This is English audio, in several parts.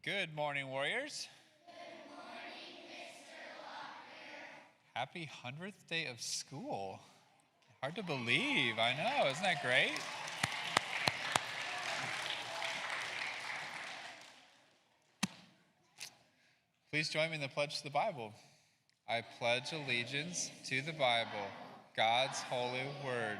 Good morning, Warriors. Happy 100th day of school. Hard to believe, I know, isn't that great? Please join me in the pledge to the Bible. I pledge allegiance to the Bible, God's holy word.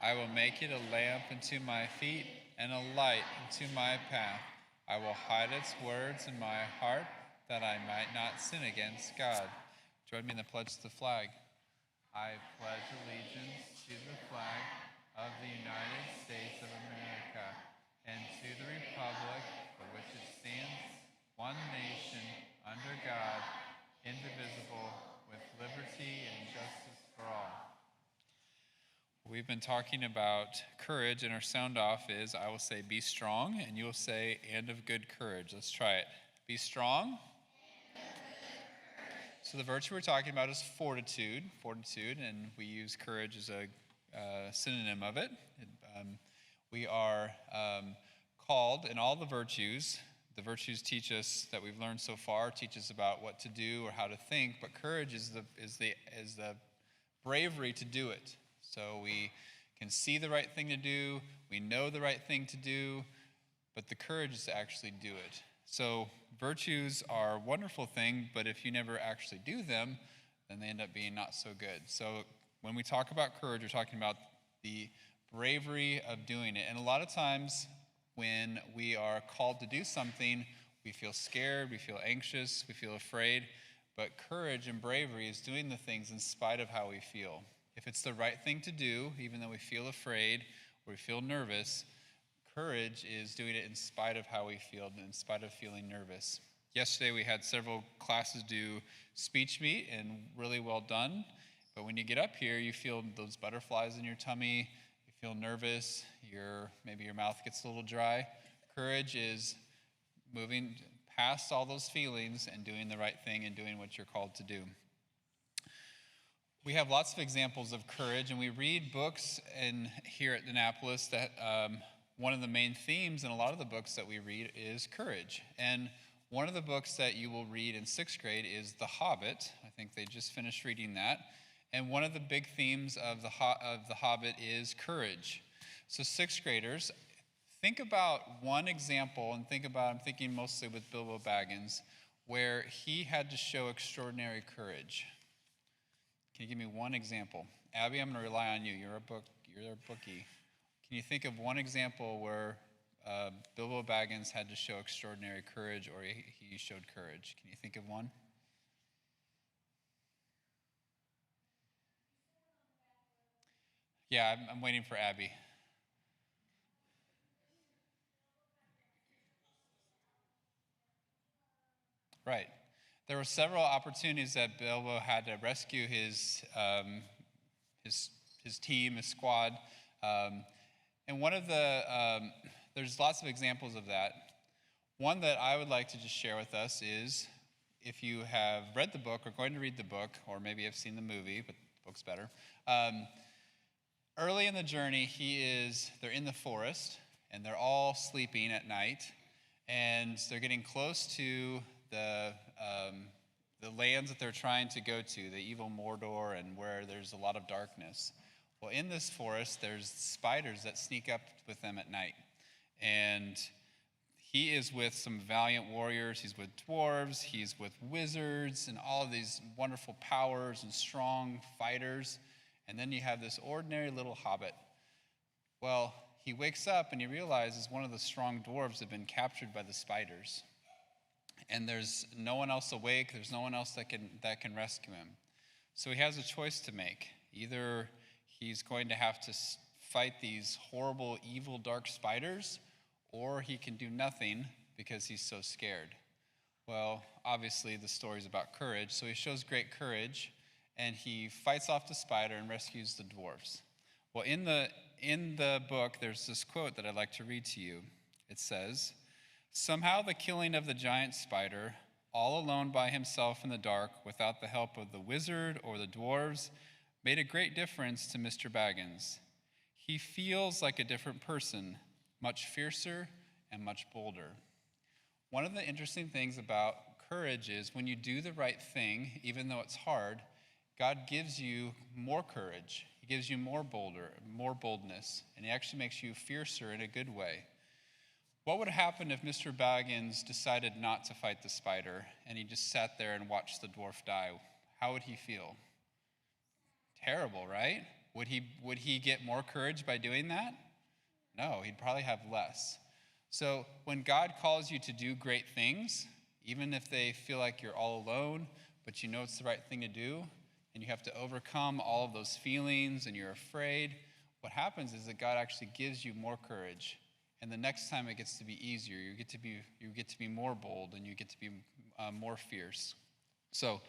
I will make it a lamp unto my feet and a light unto my path. I will hide its words in my heart that I might not sin against God. Join me in the pledge to the flag. I pledge allegiance to the flag of the United States of America and to the republic for which it stands, one nation, under God, indivisible, with liberty and justice for all. We've been talking about courage, and our sound off is, I will say, be strong, and you will say, and of good courage. Let's try it. Be strong. So the virtue we're talking about is fortitude, and we use courage as a synonym of it. We are called in all the virtues teach us that we've learned so far, teach us about what to do or how to think, but courage is the bravery to do it. So we can see the right thing to do, we know the right thing to do, but the courage is to actually do it. So virtues are a wonderful thing, but if you never actually do them, then they end up being not so good. So when we talk about courage, we're talking about the bravery of doing it. And a lot of times when we are called to do something, we feel scared, we feel anxious, we feel afraid. But courage and bravery is doing the things in spite of how we feel. If it's the right thing to do, even though we feel afraid or we feel nervous, courage is doing it in spite of how we feel, in spite of feeling nervous. Yesterday we had several classes do speech meet, and really well done. But when you get up here, you feel those butterflies in your tummy, you feel nervous, maybe your mouth gets a little dry. Courage is moving past all those feelings and doing the right thing and doing what you're called to do. We have lots of examples of courage, and we read books here at Annapolis that one of the main themes in a lot of the books that we read is courage. And one of the books that you will read in 6th grade is The Hobbit. I think they just finished reading that. And one of the big themes of The Hobbit is courage. So 6th graders, think about one example, and I'm thinking mostly with Bilbo Baggins, where he had to show extraordinary courage. Can you give me one example? Abby, I'm going to rely on you. You're a bookie. Can you think of one example where Bilbo Baggins had to show extraordinary courage, or he showed courage? Can you think of one? Yeah, I'm waiting for Abby. Right. There were several opportunities that Bilbo had to rescue his team, his squad. And one of there's lots of examples of that. One that I would like to just share with us is, if you have read the book or going to read the book, or maybe have seen the movie, but the book's better. Early in the journey, they're in the forest, and they're all sleeping at night, and they're getting close to the lands that they're trying to go to, the evil Mordor, and where there's a lot of darkness. Well, in this forest, there's spiders that sneak up with them at night. And he is with some valiant warriors. He's with dwarves. He's with wizards and all of these wonderful powers and strong fighters. And then you have this ordinary little hobbit. Well, he wakes up and he realizes one of the strong dwarves had been captured by the spiders. And there's no one else awake. There's no one else that can rescue him. So he has a choice to make. Either he's going to have to fight these horrible, evil, dark spiders, or he can do nothing because he's so scared. Well, obviously the story's about courage, so he shows great courage, and he fights off the spider and rescues the dwarves. Well, in the book, there's this quote that I'd like to read to you. It says, "Somehow the killing of the giant spider, all alone by himself in the dark, without the help of the wizard or the dwarves, made a great difference to Mr. Baggins. He feels like a different person, much fiercer and much bolder. One of the interesting things about courage is when you do the right thing, even though it's hard, God gives you more courage. He gives you more boldness, and he actually makes you fiercer in a good way. What would happen if Mr. Baggins decided not to fight the spider and he just sat there and watched the dwarf die? How would he feel? Terrible, right? Would he get more courage by doing that? No, he'd probably have less. So when God calls you to do great things, even if they feel like you're all alone, but you know it's the right thing to do, and you have to overcome all of those feelings and you're afraid, what happens is that God actually gives you more courage. And the next time it gets to be easier, you get to be more bold, and you get to be more fierce. So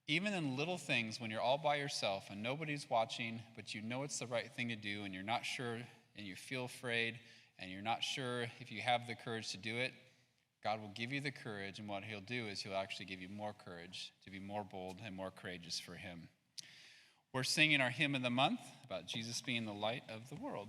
even in little things, when you're all by yourself and nobody's watching, but you know it's the right thing to do, and you're not sure, and you feel afraid, and you're not sure if you have the courage to do it, God will give you the courage, and what he'll do is he'll actually give you more courage to be more bold and more courageous for him. We're singing our hymn of the month about Jesus being the light of the world.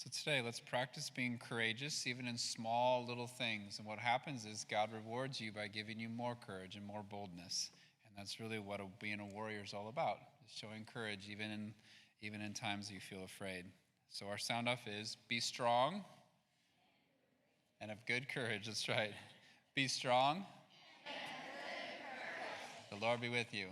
So today, let's practice being courageous, even in small little things. And what happens is God rewards you by giving you more courage and more boldness. And that's really what being a warrior is all about, is showing courage even in times you feel afraid. So our sound off is, be strong and of good courage. That's right. Be strong. The Lord be with you.